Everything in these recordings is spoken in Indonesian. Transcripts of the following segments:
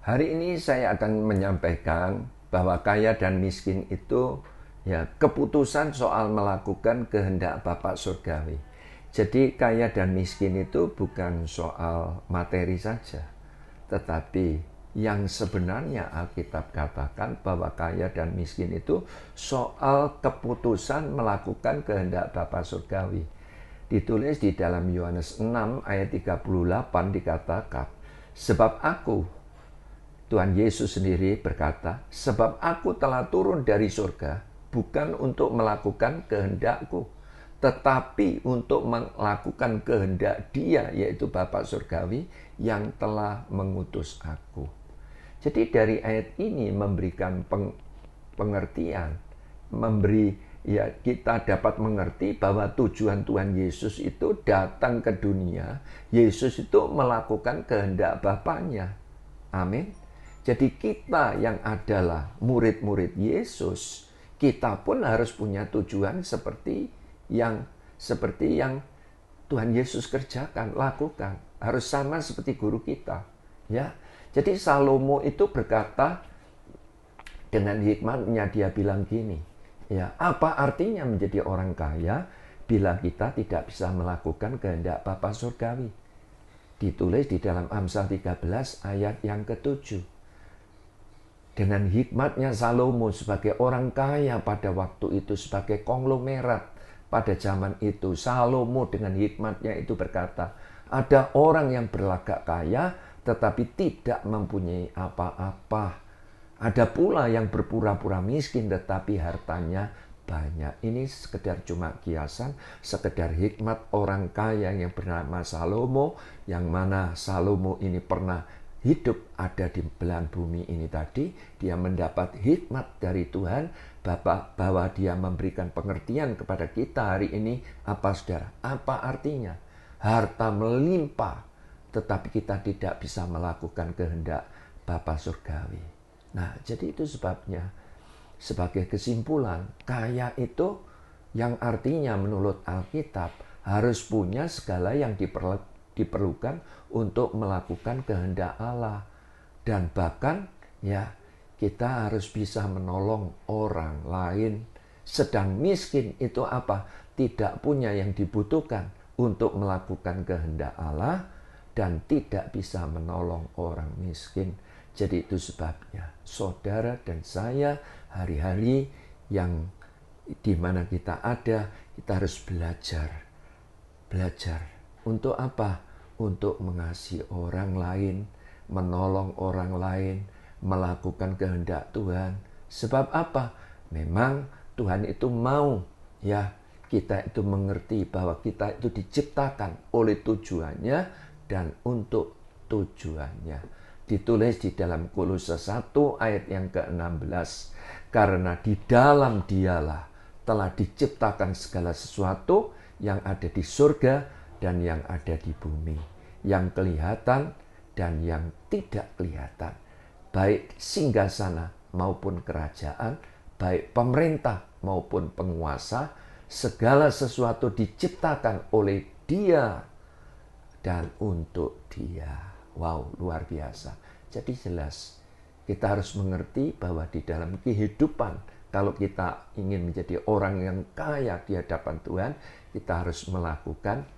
Hari ini saya akan menyampaikan bahwa kaya dan miskin itu ya keputusan soal melakukan kehendak Bapa Surgawi. Jadi kaya dan miskin itu bukan soal materi saja, tetapi yang sebenarnya Alkitab katakan bahwa kaya dan miskin itu soal keputusan melakukan kehendak Bapa Surgawi. Ditulis di dalam Yohanes 6 ayat 38 dikatakan, sebab aku, Tuhan Yesus sendiri berkata, sebab aku telah turun dari surga bukan untuk melakukan kehendakku, tetapi untuk melakukan kehendak Dia, yaitu Bapa Surgawi yang telah mengutus aku. Jadi dari ayat ini memberikan pengertian, kita dapat mengerti bahwa tujuan Tuhan Yesus itu datang ke dunia. Yesus itu melakukan kehendak Bapaknya. Amin. Jadi kita yang adalah murid-murid Yesus, kita pun harus punya tujuan seperti yang Tuhan Yesus kerjakan, lakukan. Harus sama seperti guru kita. Ya. Jadi Salomo itu berkata dengan hikmatnya, dia bilang gini, ya, apa artinya menjadi orang kaya bila kita tidak bisa melakukan kehendak Bapa Surgawi? Ditulis di dalam Amsal 13 ayat yang ke-7. Dengan hikmatnya Salomo sebagai orang kaya pada waktu itu, sebagai konglomerat pada zaman itu, Salomo dengan hikmatnya itu berkata, ada orang yang berlagak kaya tetapi tidak mempunyai apa-apa. Ada pula yang berpura-pura miskin tetapi hartanya banyak. Ini sekedar cuma kiasan, sekedar hikmat orang kaya yang bernama Salomo, yang mana Salomo ini pernah hidup ada di belahan bumi ini tadi. Dia mendapat hikmat dari Tuhan bahwa dia memberikan pengertian kepada kita hari ini. Apa saudara? Apa artinya? Harta melimpah tetapi kita tidak bisa melakukan kehendak Bapa Surgawi. Nah, jadi itu sebabnya sebagai kesimpulan, kaya itu yang artinya menurut Alkitab harus punya segala yang diperlukan untuk melakukan kehendak Allah. Dan bahkan ya kita harus bisa menolong orang lain. Sedang miskin itu apa? Tidak punya yang dibutuhkan untuk melakukan kehendak Allah dan tidak bisa menolong orang miskin. Jadi itu sebabnya saudara dan saya hari-hari yang di mana kita ada, kita harus belajar. Untuk apa? Untuk mengasihi orang lain, menolong orang lain, melakukan kehendak Tuhan. Sebab apa? Memang Tuhan itu mau ya kita itu mengerti bahwa kita itu diciptakan oleh tujuannya dan untuk tujuannya. Ditulis di dalam Kolose 1 ayat yang ke-16. Karena di dalam Dialah telah diciptakan segala sesuatu yang ada di surga dan yang ada di bumi, yang kelihatan dan yang tidak kelihatan, baik singgasana maupun kerajaan, baik pemerintah maupun penguasa, segala sesuatu diciptakan oleh Dia dan untuk Dia. Wow, luar biasa. Jadi jelas kita harus mengerti bahwa di dalam kehidupan, kalau kita ingin menjadi orang yang kaya di hadapan Tuhan, kita harus melakukan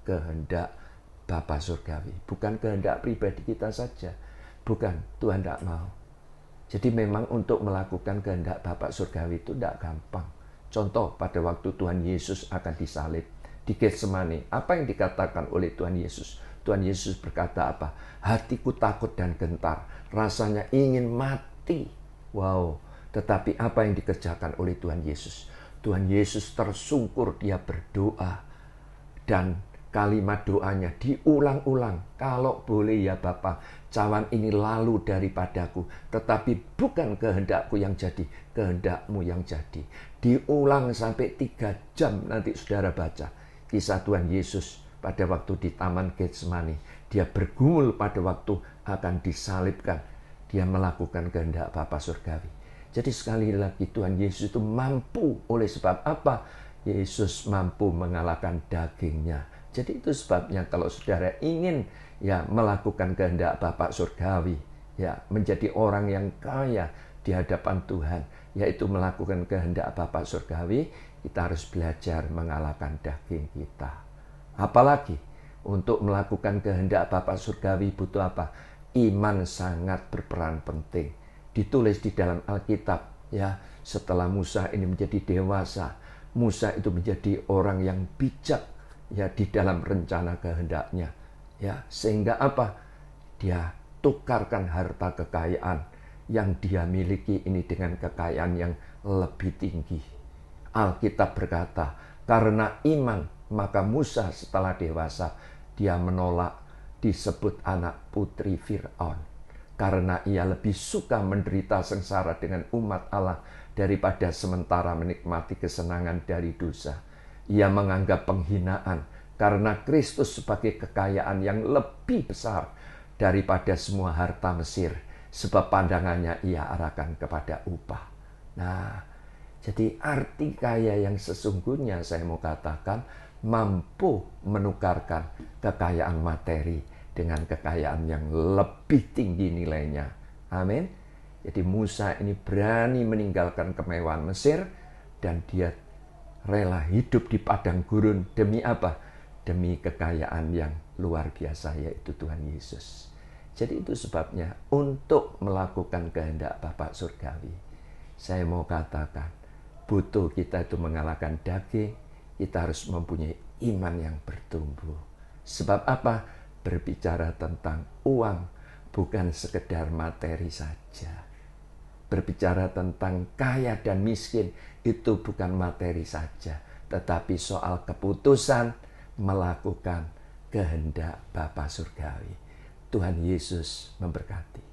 kehendak Bapa Surgawi. Bukan kehendak pribadi kita saja. Bukan, Tuhan tidak mau. Jadi memang untuk melakukan kehendak Bapa Surgawi itu tidak gampang. Contoh pada waktu Tuhan Yesus akan disalib di Getsemani, apa yang dikatakan oleh Tuhan Yesus? Tuhan Yesus berkata apa? Hatiku takut dan gentar, rasanya ingin mati. Wow, tetapi apa yang dikerjakan oleh Tuhan Yesus? Tuhan Yesus tersungkur, dia berdoa. Dan kalimat doanya diulang-ulang. Kalau boleh ya Bapa, cawan ini lalu daripadaku, tetapi bukan kehendakku yang jadi, kehendakmu yang jadi. Diulang sampai 3 jam, nanti saudara baca kisah Tuhan Yesus pada waktu di Taman Getsemani. Dia bergumul pada waktu akan disalibkan. Dia melakukan kehendak Bapa Surgawi. Jadi sekali lagi Tuhan Yesus itu mampu. Oleh sebab apa? Yesus mampu mengalahkan dagingnya. Jadi itu sebabnya kalau saudara ingin ya melakukan kehendak Bapa surgawi, ya menjadi orang yang kaya di hadapan Tuhan, yaitu melakukan kehendak Bapa surgawi, kita harus belajar mengalahkan daging kita. Apalagi untuk melakukan kehendak Bapa surgawi butuh apa? Iman sangat berperan penting. Ditulis di dalam Alkitab, ya, setelah Musa ini menjadi dewasa, Musa itu menjadi orang yang bijak, ya, di dalam rencana kehendaknya, ya, sehingga apa? Dia tukarkan harta kekayaan yang dia miliki ini dengan kekayaan yang lebih tinggi. Alkitab berkata, karena iman maka Musa setelah dewasa dia menolak disebut anak putri Fir'aun, karena ia lebih suka menderita sengsara dengan umat Allah daripada sementara menikmati kesenangan dari dosa. Ia menganggap penghinaan karena Kristus sebagai kekayaan yang lebih besar daripada semua harta Mesir, sebab pandangannya ia arahkan kepada upah. Nah, jadi arti kaya yang sesungguhnya saya mau katakan mampu menukarkan kekayaan materi dengan kekayaan yang lebih tinggi nilainya. Amin. Jadi Musa ini berani meninggalkan kemewahan Mesir dan dia rela hidup di padang gurun demi apa? Demi kekayaan yang luar biasa, yaitu Tuhan Yesus. Jadi itu sebabnya untuk melakukan kehendak Bapa surgawi, saya mau katakan butuh kita itu mengalahkan daging, kita harus mempunyai iman yang bertumbuh. Sebab apa? Berbicara tentang uang bukan sekedar materi saja. Berbicara tentang kaya dan miskin itu bukan materi saja, tetapi soal keputusan melakukan kehendak Bapa surgawi. Tuhan Yesus memberkati.